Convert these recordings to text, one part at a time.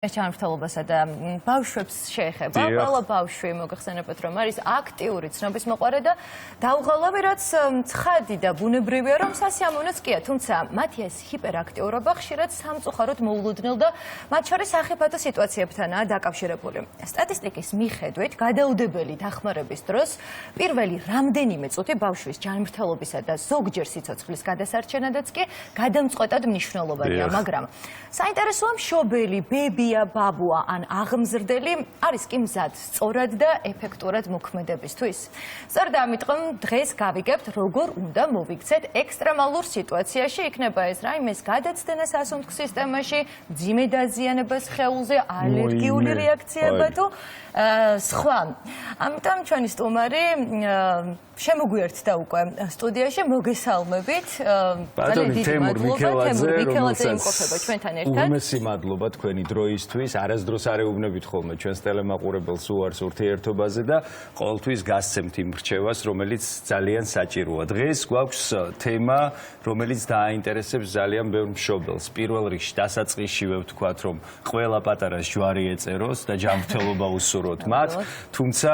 ჩამრთელობასა და ბავშვებს შეეხება. ყველა ბავშვი მოგახსენებათ, რომ არის აქტიური ცნობის მოყვარე და დაუღალავი, რაც ცხადი და ბუნებრივია, რომ სასიამოვნოც კია, თუმცა მათი ეს ჰიპერაქტიურობა ხშირად სამწუხაროდ მოულოდნელ და მათ შორის სახიფათო სიტუაციებთანაა დაკავშირებული. სტატისტიკის მიხედვით, გადაუდებელი დახმარების დროს პირველი რამდენიმე წუთი ბავშვის ჯანმრთელობისა და ზოგჯერ სიცოცხლის გადასარჩენადაც კი გადამწყვეტად მნიშვნელოვანია, მაგრამ საინტერესოა მშობელი, ბები ბაბუა ან აღმზრდელი არის კი მზად სწორად და ეფექტურად მოქმედებისთვის. სწორედ ამიტომ დღეს გავიგებთ, როგორ უნდა მოვიქცეთ ექსტრემალურ სიტუაციაში, იქნება ეს რაიმეს გადაცდენა სასუნთქ სისტემაში, მძიმე დაზიანება სხეულზე, ალერგიული რეაქციება თუ სხვა. ამიტომ ჩვენი სტუმარი შემოგვიერთდა უკვე სტუდიაში, მოგესალმებით. ბატონი თემურ მიქელაძე, იმყოფება ჩვენთან ერთად. უმეტესი მადლობა თქვენი დროისთვის. არასდროს არ ეუბნებით ხოლმე ჩვენს ტელემაყურებელს უარს ურთიერთობაზე და ყოველთვის გასცემთ იმ რჩევას, რომელიც ძალიან საჭიროა. დღეს გვაქვს თემა, რომელიც დააინტერესებს ძალიან ბევრ მშობელს. პირველ რიგში დასაწყისშივე ვთქვათ, რომ ყველა პატარას ჯვარი ეწეროს და ჯანმრთელობა უსურვოთ მათ, თუმცა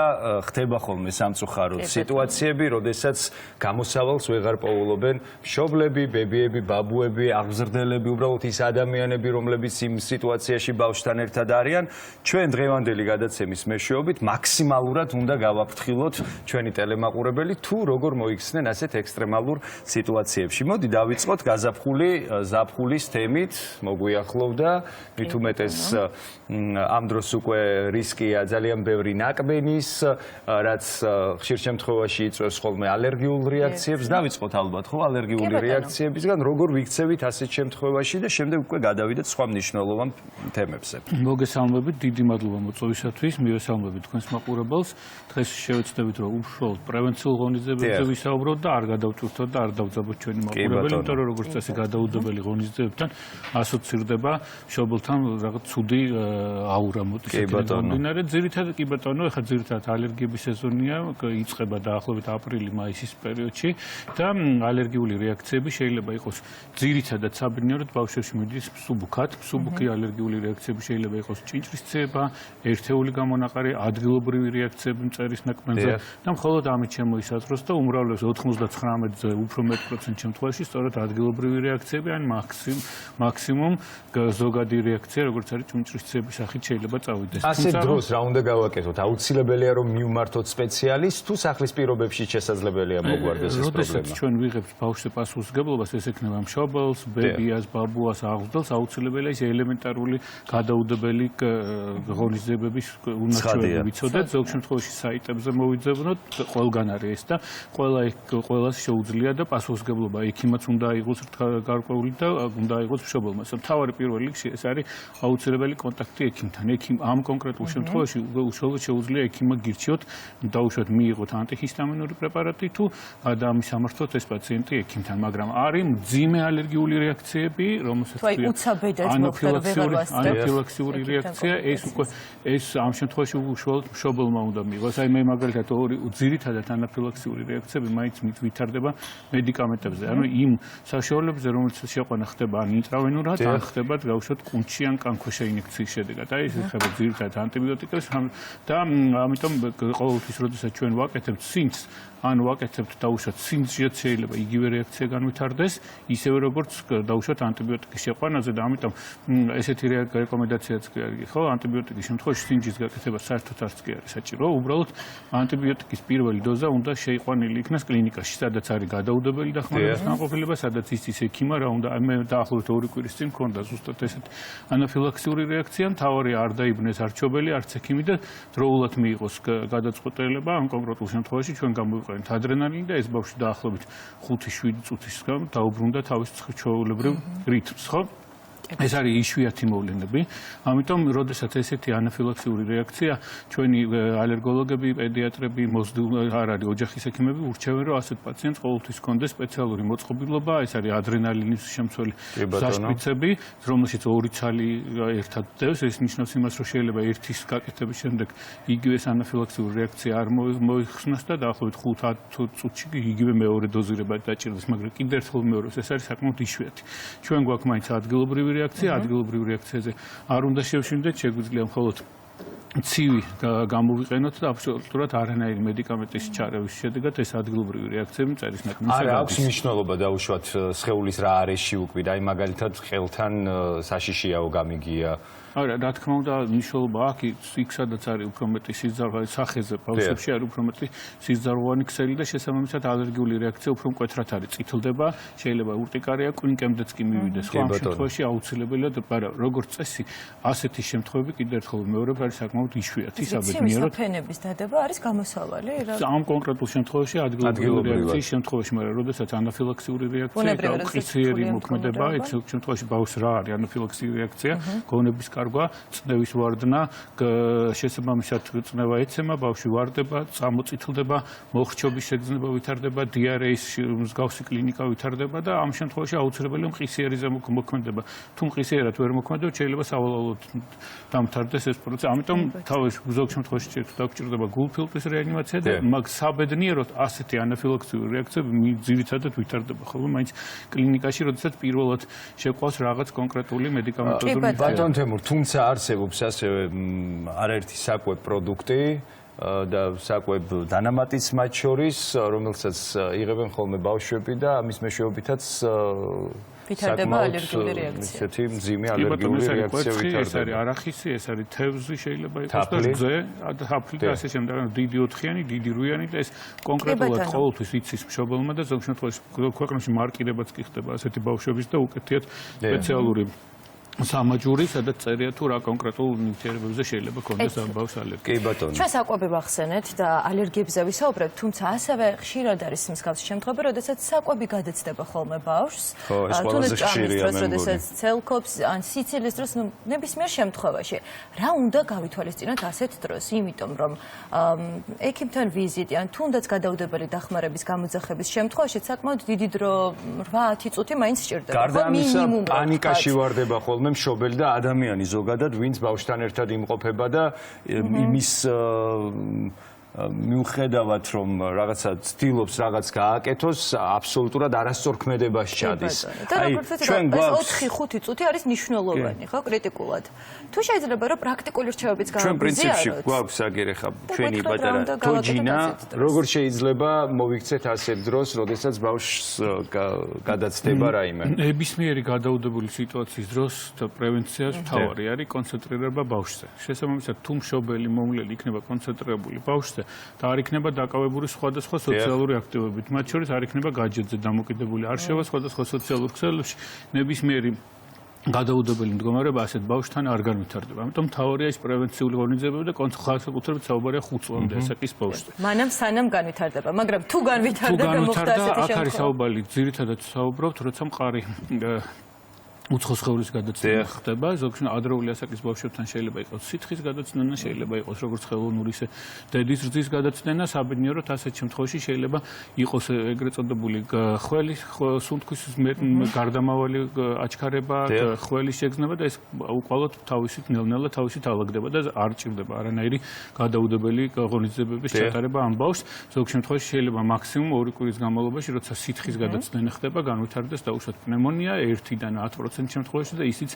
ხდება ხოლმე სამწუხაროდ სიტუაციები, როდესაც გამოსავალს ვეღარ პოულობენ მშობლები, ბებიები, ბაბუები, აღმზრდელები, უბრალოდ ის ადამიანები, რომლებიც იმ სიტუაციაში ბავშვთან ერთად არიან. ჩვენ დღევანდელი გადაცემის მეშვეობით მაქსიმალურად უნდა გავაფრთხილოთ ჩვენი ტელემაყურებელი თუ როგორ მოიქცნენ ასეთ ექსტრემალურ სიტუაციებში. მოდი დავიწყოთ გაზაფხულის თემით, მოგვიახლოვდა, მით უმეტეს ამ დროს უკვე რისკია ძალიან ბევრი ნაკბენის, რაც ხშირ შემთხვევაში იწვევს ხოლმე ალერგიულ რეაქციებს. დავიწყოთ ალბათ ხო ალერგიული რეაქციებისგან, როგორ ვიქცევით ასეთ შემთხვევაში და შემდეგ უკვე გადავიდეთ სხვა მნიშვნელოვან თემებზე. მოგესალმებით, დიდი მადლობა მოწვევისათვის, მივესალმებით თქვენს მაყურებელს. დღეს შევეცდებით, რომ უშუალოდ პრევენციულ ღონისძიებებზე ვისაუბროთ და არ გადავჭირთოთ და არ დავძაბოთ ჩვენი მაყურებელი, იმიტომ რომ როგორც წესი გადაუდებელი ღონისძიებებთან ასოცირდება მშობელთან რაღაც ცუდი აურა მოდის. მიმდინარე ძირითადად კი ბატონო, ეხლა ძირითადად ალერგიების სეზონია, იწყება დაახლოებით აპრილი-მაისის პერიოდში და ალერგიული რეაქციები შეიძლება იყოს ძირითადად საბინაოდ ბავშვებში მიდის მსუბუქად, მსუბუქი ალერგიული რეაქციები შეიძლება იყოს ჭინჭრისცეება, ერთეული გამონაყარი, ადგილობრივი რეაქციები მწერის ნაკბენზე და მხოლოდ ამით შემოისაზღვროს და უმრავლეს 99%-ზე უფრო მეტ პროცენტ შემთხვევაში სწორედ ადგილობრივი რეაქციები ან მაქსიმუმ ზოგადი რეაქცია, როგორც არის ჭინჭრისცეების სახით შეიძლება წავიდეს. ასეთ დროს რა უნდა გავაკეთოთ? აუცილებელია რომ მივმართოთ სპეციალისტს თუ სახლის პირობებში შესაძლებელია მოგვარდეს ეს პრობლემა? როდესაც ჩვენ ვიღებთ ბავშვზე პასუხისმგებლობას, ეს ექნება მშობელს, ბებიას, ბაბუას, აღმზრდელს, აუცილებელია ის ელემენტარული გადაუდებელი ღონისძიებების უნარჩვევები ვიცოდეთ. ზოგ შემთხვევაში საიტებზე მოვიძებნოთ, ყველგან არის ეს და ყველას შეუძლია და პასუხისმგებლობა ექიმაც უნდა იყოს გარკვეული და უნდა იყოს მშობელმა. მთავარი პირველ რიგში ეს არის აუცილებელი კონტაქტი ექიმთან. ექიმ ამ კონკრეტულ შემთხვევაში უშუალოდ შეუძლია ექიმმა გირჩიოთ, დაუშვათ მიიღოთ ანტიჰისტამინური პრეპარატი თუ გადაამისამართოთ ეს პაციენტი ექიმთან, მაგრამ არის მძიმე ალერგიული რეაქციები, რომელსაც ანაფილაქსიური რეაქცია, ეს ამ შემთხვევაში უშუალოდ მშობელმა უნდა მიიღოს. აი მე მაგალითად ორი ძირითადად ანაფილაქსიური რეაქციები მაინც ვითარდება მედიკამენტებზე. ანუ იმ საშუალებებზე, რომელსაც შეყვანა ხდება ან ინტრავენურად, ან ხდება გავუშვათ კუნთში ან კანქვეშა ინიექციის შედეგად. აი ეს ხდება ძირითადად ანტიბიოტიკებს და ამიტომ ყოველთვის როდესაც ჩვენ ვაკეთებთ სინთს, ან ვაკეთებთ დაუშვათ სინთზეც შეიძლება იგივე რეაქცია განვითარდეს, ისევე როგორც დაუშვათ ანტიბიოტიკის შეყვანაზე და ამიტომ ესეთი რეკომენდაციაც კი არის, ხო, ანტიბიოტიკის შემთხვევაში სინთზის გაკეთება საერთოდ არც კი არის საჭირო, უბრალოდ ანტიბიოტიკის პირველი დოზა უნდა შეიყვანილი იქნას კლინიკაში, სადაც არის გადაუდებელი დახმარების განყოფილება, სადაც იცის ექიმა რა უნდა, მე დაახლოებით 2 კვირის წინ მქონდა ზუსტად ესეთი ანაფილაქსიური რეაქცია, მთავარია არ დაიბნეს არჩობელი, არც ექიმი და დროულად მიიღოს გადაწყვეტილება ამ კონკრეტულ შემთხვევაში ჩვენ გამოვიყენეთ ადრენალინი და ეს ბავშვი დაახლოებით 5-7 წუთის დაუბრუნდა თავის ჩვეულებრივ რიტმს, ხო? ეს არის იშვიათი მოვლენები, ამიტომ როდესაც ესეთი ანაფილაქსიური რეაქცია, ჩვენი ალერგოლოგები, პედიატრები, არ არის ოჯახის ექიმები ურჩევენ, რომ ასეთ პაციენტს ყოველთვის ჰქონდეს სპეციალური მოწყობილობა, ეს არის ადრენალინის შემცველი საშპიცები, რომელშიც 2 ცალი ერთად დევს, ეს ნიშნავს იმას, რომ შეიძლება ერთის გაკეთების შემდეგ იგივე ანაფილაქსიური რეაქცია არ მოიხსნას და დაახლოებით 5-10 წუთში იგივე მეორე დოზირება დაჭირდეს, მაგრამ კიდევ ერთხელ მეორეს, ეს არის საკმაოდ იშვიათი. ჩვენ გვაქვს მაინც ადგილობრივი რეაქცია, ადგილობრივ რეაქციაზე არ უნდა შევშინდეთ, შეგვიძლია მხოლოდ ცივი გამოვიყენოთ და აბსოლუტურად არანაირი მედიკამენტის ჩარევის შედეგად ეს ადგილობრივი რეაქციები მწერის ნაკმის არა აქვს მნიშვნელობა დაუშვათ სხეულის რა არეში უკვე და აი მაგალითად ხელთან საშიშიაო გამიგია არა, რა თქმა უნდა, მნიშვნელობა აქვს იქ სადაც არის უფრო მეტი სიზარღვარი სახეზე, ბავშვებში არის უფრო მეტი სიზარღვოვანი ქსელი და შესაბამისად ალერგიული რეაქცია უფრო მკვეთრად არის, წითლდება, შეიძლება ურტიკარია, კვინკემდეც კი მივიდეს. ხო, ამ შემთხვევაში აუცილებელია, მაგრამ როგორც წესი, ასეთი შემთხვევები კიდევ ერთხელ ვიმეორებ, არის საკმაოდ იშვიათი საბედნიეროდ. ფენების დადება არის გამოსავალი რა. ამ კონკრეტულ შემთხვევაში ადგილობრივი რეაქციის შემთხვევაში, მაგრამ როდესაც ანაფილაქსიური რეაქცია და ყისიერი მოქმედება, იქ შემთხვევაში ბავშვს რა არის ანაფილაქსიური რეაქცია, გონების წნევის ვარდნა, შესაბამისად წნევა ეცემა, ბავშვი ვარდება, წამოწითლდება, მოხრჩობის შეგრძნება ვითარდება, დიარეის მსგავსი კლინიკა ვითარდება და ამ შემთხვევაში აუცილებელია მყისიერიზე მოქმედება. თუ მყისიერად ვერ მოქმედებს, შეიძლება სავალალოდ დამთავრდეს ეს პროცესი. ამიტომ თავის ზოგ შემთხვევაში დაგჭირდება გულფილტვის რეანიმაცია და მაგ საბედნიეროდ ასეთი ანაფილაქსიური რეაქციები ძირითადად ვითარდება ხოლმე მაინც კლინიკაში, როდესაც პირველად შეყვავს რაღაც კონკრეტული მედიკამენტოზური ბატონ თემურ, თუმცა არსებობს ასევე არაერთი საკვებ პროდუქტი და საკვებ დანამატიც მათ შორის, რომელსაც იღებენ ხოლმე ბავშვები და ამის მეშვეობითაც ვითარდება ალერგიული რეაქცია. ესეთი მძიმე ალერგიული რეაქცია ვითარდება. ეს არის არახისი, ეს არის თევზი შეიძლება იყოს და რძე, თაფლი და ასე შემდეგ. დიდი ოთხიანი, დიდი რუიანი და ეს კონკრეტულად ყოველთვის იცის მშობელმა და ზოგ შემთხვევაში ქვეყანაში მარკირებაც კი ხდება ასეთი ბავშვების და უკეთიათ სპეციალური სამაჯური, სადაც წერია თუ რა კონკრეტულ ნივთიერებებზე შეიძლება ქონდეს ამ ბავშვს ალერგია. კი ბატონო. ჩვენ საკვები ვახსენეთ და ალერგიებზე ვისაუბრებთ, თუმცა ასევე ხშირად არის მსგავსი შემთხვევები, როდესაც საკვები გადაცდება ხოლმე ბავშვს. თუნდაც ჭამის დროს, როდესაც ცელქობს, ან სიცილის დროს, ნებისმიერ შემთხვევაში. რა უნდა გავითვალისწინოთ ასეთ დროს, იმიტომ რომ ექიმთან ვიზიტი, ან თუნდაც გადაუდებელი დახმარების გამოძახების შემთხვევაში საკმაოდ დიდი დრო 8-10 წუთი მაინც სჭირდება. გარდა ამისა, პანიკაში ვარდება ხოლმე მშობელი და ადამიანი ზოგადად, ვინც ბავშვთან ერთად იმყოფება და იმის მიუხედავად რომ რაღაცა ცდილობს რაღაც გააკეთოს, აბსოლუტურად არასწორ ქმედებას ჩადის. აი, ჩვენ გვაქვს 4-5 წუთი არის მნიშვნელოვანი, ხო, კრიტიკულად. თუ შეიძლება რომ პრაქტიკული რჩევებიც გავაგზავნოთ. ჩვენ პრინციპში გვაქვს აგერ ხა ჩვენი პატარა თოჯინა, როგორ შეიძლება მოვიქცეთ ასეთ დროს, როდესაც ბავშვს გადაცდება რაიმე. ნებისმიერი გადაუდებული სიტუაციის დროს პრევენცია მთავარი არის კონცენტრირება ბავშვზე. შესაბამისად, თუ მშობელი მომვლელი იქნება კონცენტრირებული ბავშვზე და არ იქნება დაკავებული სხვადასხვა სოციალური აქტივობებით, მათ შორის არ იქნება გაჯეტზე დამოკიდებული, არ შევა სხვადასხვა სოციალურ ქსელებში, ნებისმიერი გადაუდებელი მდგომარეობა ასეთ ბავშვთან არ განვითარდება. ამიტომ მთავარია ის პრევენციული ღონისძიებები და განსაკუთრებით საუბარია 5 წლამდე ასაკის ბავშვზე. მანამ სანამ განვითარდება, მაგრამ თუ განვითარდა და მოხდა ასეთი შემთხვევა. აქ არის საუბარი, ძირითადად საუბრობთ, როცა მყარი უცხო სხეულის გადაცემა ხდება, ზოგადად ადრეული ასაკის ბავშვებთან შეიძლება იყოს სითხის გადაცემა, შეიძლება იყოს როგორც ხელოვნური, ისე დედის რძის გადაცემა, საბედნიეროდ ასეთ შემთხვევაში შეიძლება იყოს ეგრეთ წოდებული ხველის სუნთქვის გარდამავალი აჩქარება, ხველის შეგრძნება და ეს უკვალოდ თავისით ნელ-ნელა თავისით ალაგდება და არ ჭირდება არანაირი გადაუდებელი ღონისძიებების ჩატარება ამ ბავშვს. ზოგ შემთხვევაში შეიძლება მაქსიმუმ 2 კვირის განმავლობაში, როცა სითხის გადაცემა ხდება, განვითარდეს დაუშვათ პნევმონია 1-დან 10% შემთხვევაში და ისიც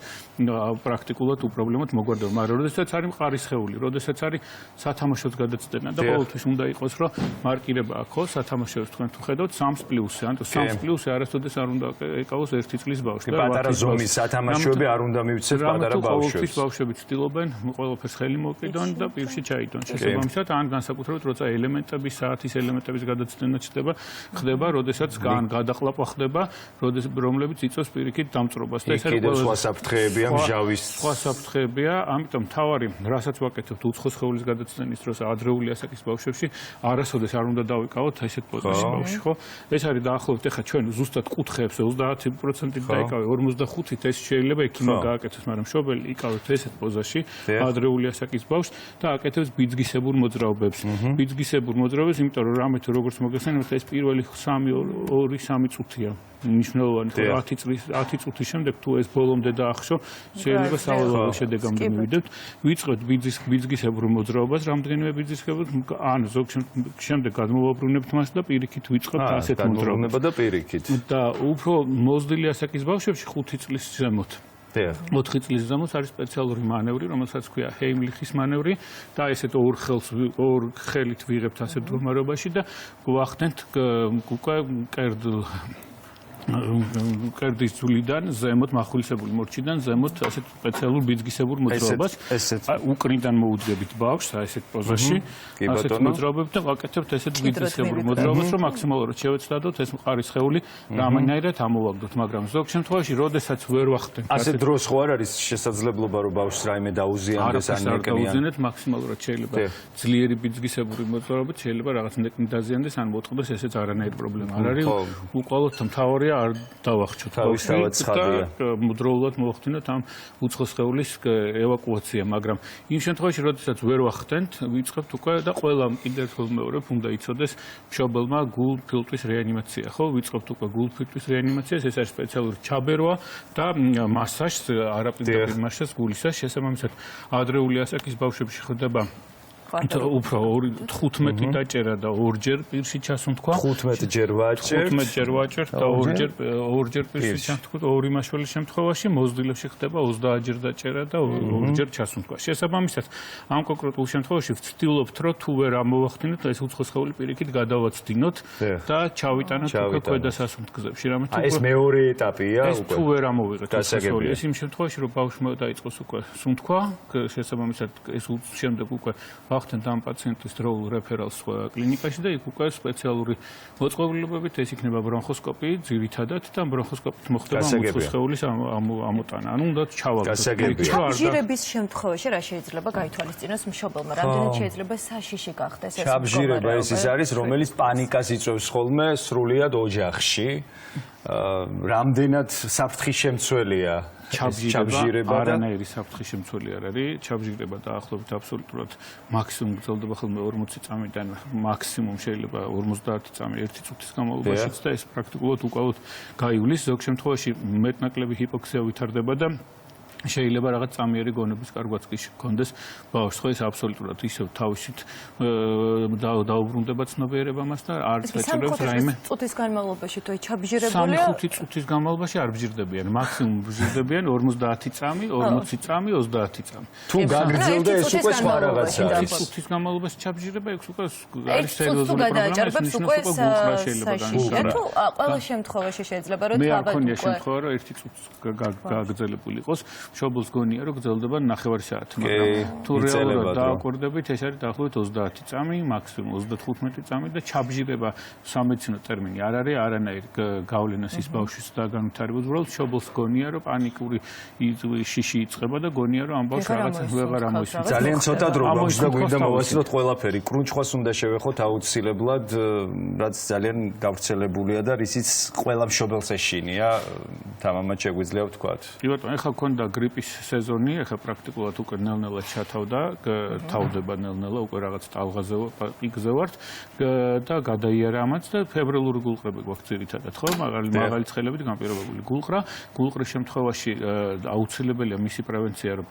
პრაქტიკულად უპრობლემოდ მოგვარდება. მაგრამ როდესაც არის მყარი სხეული, როდესაც არის სათამაშოს გადაცემა და ყოველთვის უნდა იყოს, რომ მარკირება აქვს სათამაშოს თქვენ თუ ხედავთ 3+, ანუ 3+ არასოდეს არ უნდა ეკავოს 1 წლის ბავშვს. კი, პატარა ზომის სათამაშოები არ უნდა მივცეთ პატარა ბავშვებს. ყოველთვის ბავშვები ცდილობენ ყველაფერს ხელი მოკიდონ და პირში ჩაიდონ. შესაბამისად, ან განსაკუთრებით როცა ელემენტების, საათის ელემენტების გადაცემა ხდება, როდესაც გადაყლაპვა ხდება, რომლებიც იწვევს პირიქით დამწვრობას. კიდევ სხვა საფრთხეებია მჟავის. სხვა საფრთხეებია, ამიტომ თავარი, რასაც ვაკეთებთ უცხო სხეულის გადაცემის დროს ადრეული ასაკის ბავშვებში, არასოდეს არ უნდა დავიკავოთ ესეთ პოზაში ბავშვი, ხო? ეს არის დაახლოებით ახლა ჩვენ ზუსტად კუთხეებს 30% დაიკავე, 45-ით ეს შეიძლება ექიმმა გააკეთოს, მაგრამ მშობელი იკავებს ესეთ პოზაში ადრეული ასაკის ბავშვს და აკეთებს ბიძგისებურ მოძრაობებს. ბიძგისებურ მოძრაობებს, იმიტომ რომ რამე თუ როგორც მოგეხსენებთ, ეს პირველი 2-3 წუთია. მნიშვნელოვანი, 10 წუთის შემდეგ თუ ეს ბოლომდე დაახშო, შეიძლება სავალალო შედეგამდე მივიდეთ. ვიწყებთ ბიძგისებურ მოძრაობას, რამდენიმე ბიძგისებურ, ან ზოგ შემდეგ გადმოვაბრუნებთ მას და პირიქით ვიწყებთ ასეთ მოძრაობას. და პირიქით. და უფრო მოზრდილი ასაკის ბავშვებში 5 წლის ზემოთ. 4 წლის ზემოთ არის სპეციალური მანევრი, რომელსაც ქვია ჰეიმლიხის მანევრი და ესეთ ორ ხელით ვიღებთ ასეთ მდგომარეობაში და გვახდენთ უკვე კერდის ძვლიდან ზემოთ מחვილისებული მორჩიდან ზემოთ ასეთ სპეციალურ ბიძგისებურ მოძრაობას უკრიდან მოუძგებით ბავშვს ასეთ პოზაში ასეთ მოძრაობებით და ვაკეთებთ ესეთ ბიძგისებურ მოძრაობას რომ მაქსიმალურად შევეცდადოთ ეს მყარი სხეული რამენაირად ამოვაგდოთ მაგრამ ზოგ შემთხვევაში როდესაც ვერ ვახდენთ ასეთ დროს ხო არ არის შესაძლებლობა რომ ბავშვს რაიმე დაუზიანდეს ან ნეკნიან მაქსიმალურად შეიძლება ძლიერი ბიძგისებური მოძრაობით შეიძლება რაღაც ნეკნი დაზიანდეს ან მოწყდეს ესეც არანაირი პრობლემა არ არის უყალოდ მთავარია არ დავახჩოთ თავისთავად ცხადია მუდროულად მოახდინოთ ამ უცხო სხეულის ევაკუაცია მაგრამ იმ შემთხვევაში როდესაც ვერ ვახდენთ ვიწყებთ უკვე და ყველა კიდევ ერთხელ ვმეორებ უნდა იცოდეს მშობელმა გულ-ფილტვის რეანიმაცია ხო ვიწყებთ უკვე გულ-ფილტვის რეანიმაციას ეს არის სპეციალური ჩაბერვა და მასაჟს არაპირდაპირ მასაჟს გულისას შესაბამისად ადრეული ასაკის ბავშვებში ხდება უფრო 15 დაჭერა და ორჯერ პირში ჩასუნთქვა 15 ჯერ ვაჭერთ და ორჯერ პირში ჩასუნთქვა ორი მაშველის შემთხვევაში მოზრდილებში ხდება 30 ჯერ დაჭერა და ორჯერ ჩასუნთქვა შესაბამისად ამ კონკრეტულ შემთხვევაში ვცდილობთ რომ თუ ვერ ამოვახდინოთ ეს უცხო სხეული პირიქით გადავაცდინოთ და ჩავიტანოთ უკვე ქვედა სასუნთქზებში რამე თუ ეს მეორე ეტაპია უკვე ეს თუ ვერ ამოვიღეთ ეს იმ შემთხვევაში რომ ბავშვმა დაიწყოს უკვე სუნთქვა შესაბამისად ეს შემდეგ უკვე ვახდენთ ამ პაციენტის დროულ რეფერალს კლინიკაში და იქ უკვე სპეციალური მოწყობილობებით ეს იქნება ბრონხოსკოპი ძირითადად და ბრონხოსკოპით მოხდება უცხო სხეულის ამოტანა. ანუ უნდა ჩავაგდოთ. ჩაბჟირების შემთხვევაში რა შეიძლება გაითვალისწინოს მშობელმა? რამდენად შეიძლება საშიში გახდეს ეს? ჩაბჟირება ის არის, რომელიც პანიკას იწვევს ხოლმე სრულიად ოჯახში. რამდენად საფრთხის შემცველია ჩაბჟირება არანაირი საფრთხის შემცველი არ არის ჩაბჟირება დაახლოებით აბსოლუტურად მაქსიმუმ გრძელდება ხოლმე 40 წამიდან მაქსიმუმ შეიძლება 50 წამი 1 წუთის განმავლობაშიც და ეს პრაქტიკულად უკავოდ გაივლის ზოგ შემთხვევაში მეტნაკლები ჰიპოქსია ვითარდება და შეიძლება რაღაც წამიერი გონების კარგვაც კი გქონდეს ბავშვს ხო ეს აბსოლუტურად ისევ თავისით დაუბრუნდება ცნობიერებამას და არც ეჭირებს რაიმე წუთის განმავლობაში თუ ჩაბჟირებულია 3-5 წუთის განმავლობაში არ ბჟირდებიან მაქსიმუმ ბჟირდებიან 50 წამი 40 წამი 30 წამი თუ გაგრძელდა ეს უკვე სხვა რაღაცა არის წუთის განმავლობაში ჩაბჟირება ეს უკვე არის სერიოზული პრობლემა ეს გულყრა შეიძლება განსხვავება თუ ყველა შემთხვევაში შეიძლება რომ თავად უკვე მე არ შემთხვევა რომ 1 წუთს გაგრძელებული იყოს მშობელს გონია რომ გრძელდება 9 საათი, მაგრამ თუ რეალურად დააკვირდებით, ეს არის დაახლოებით 30 წამი, მაქსიმუმ 35 წამი და ჩაბჟირება სამედიცინო ტერმინი არ არის, არანაირ გავლენას ის ბავშვის და განვითარებას, უბრალოდ მშობელს გონია რომ პანიკური შიში იწყება და გონია რომ ამ ბავშვს რაღაცა ვეღარ ამოისმის. ძალიან ცოტა დრო გვაქვს და გვინდა მოვასწროთ ყველაფერი. კრუნჩხვას უნდა შევეხოთ აუცილებლად, რაც ძალიან გავრცელებულია და რისიც ყველა მშობელს ეშინია, თამამად შეგვიძლია ვთქვათ. კი ბატონო, ეხლა გქონდა გრიპის სეზონი, ეხლა პრაქტიკულად უკვე ნელ-ნელა ჩათავდა, თავდება ნელ-ნელა უკვე რაღაც ტალღაზე პიკზე ვართ და გადაიარა ამაც და ფებრილური გულყრები გვაქვს ძირითადად, ხო? მაღალი ცხელებით განპირობებული გულყრა. გულყრის შემთხვევაში აუცილებელია მისი პრევენცია, რომ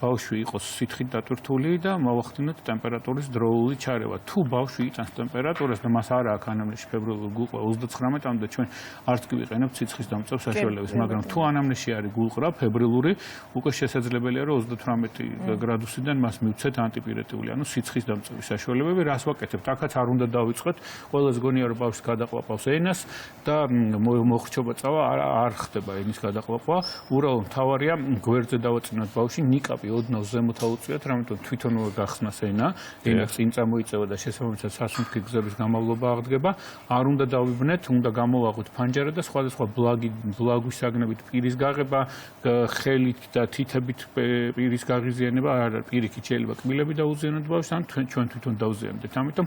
ბავშვი იყოს სითხით დატვირთული და მოვახდინოთ ტემპერატურის დროული ჩარევა. თუ ბავშვი იტანს ტემპერატურას და მას არ აქვს ანამნეზში ფებრილური გულყრა 39-მდე, ჩვენ არც კი ვიყენებთ სიცხის დამწვევ საშუალებას, მაგრამ თუ ანამნეზში არის გულყრა ფებრილური, უკვე შესაძლებელია რომ 38 გრადუსიდან მას მივცეთ ანტიპირეტიული, ანუ სიცხის დამწვევის საშუალებები, რას ვაკეთებთ? აქაც არ უნდა დავიწყოთ, ყველას გონია რომ ბავშვს გადაყვაპავს ენას და მოხრჩობა წავა არ ხდება ენის გადაყვაპვა. უბრალოდ მთავარია გვერდზე დავაწინოთ ბავშვი, ნიკაპი ოდნავ ზემოთ აუწიოთ, რამეთო თვითონვე გახსნას ენა წინ წამოიწევა და შესაბამისად სასუნთქი გზების განმავლობა აღდგება. არ უნდა დავიბნეთ, უნდა გამოვაღვით ფანჯარა და სხვადასხვა ბლაგვის საგნებით პირის გაღება, ხელით და თითებით პირის გაღიზიანება არ არის პირიქით შეიძლება კბილები დაუზიანოთ ბავშვს ან ჩვენ თვითონ დავზიანდეთ. ამიტომ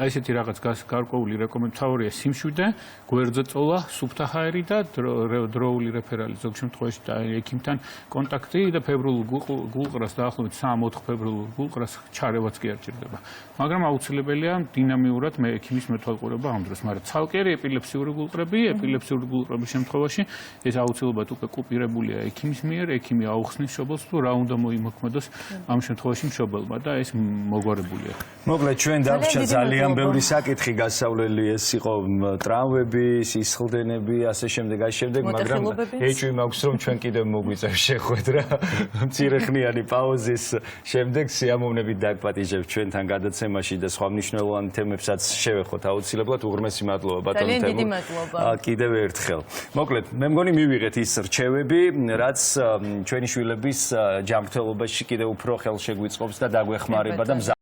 ესეთი რაღაც გარკვეული რეკომენდაცია სიმშვიდე, გვერდზე წოლა, სუფთა ჰაერი და დროული რეფერალი ზოგ შემთხვევაში და ექიმთან კონტაქტი და ფებრილურ გულყრას დაახლოებით 3-4 ფებრილურ გულყრას ჩარევაც კი არ ჭირდება. მაგრამ აუცილებელია დინამიურად ექიმის მეთვალყურება ამ დროს, მაგრამ ცალკე ეპილეფსიური გულყრების შემთხვევაში ეს აუცილებლად უკვე კუპირებულია ექიმის მიერ მიერ ექიმი აუხსნის მშობელს თუ რა უნდა მოიმოქმედოს ამ შემთხვევაში მშობელმა და ეს მოგვარებულია. მოკლედ ჩვენ დაგვჭა ძალიან ბევრი საკითხი გასავლელი ეს იყო ტრავმები, სისხლდენები, ასე შემდეგ, ასე შემდეგ, მაგრამ ეჭვი მაქვს რომ ჩვენ კიდევ მოგვიწევს შეხვედრა მცირეხნიანი პაუზის შემდეგ სიამოვნებით დაგპატიჟებთ ჩვენთან გადაცემაში და სხვა მნიშვნელოვან თემებსაც შევეხოთ აუცილებლად. უღრმესი მადლობა ბატონო თემურ. კიდევ ერთხელ. მოკლედ მე მგონი მივიღეთ ის რჩევები, რაც ჩვენი შვილების ჯანმრთელობაში კიდევ უფრო ხელშეგვიწყობს და დაგვეხმარება და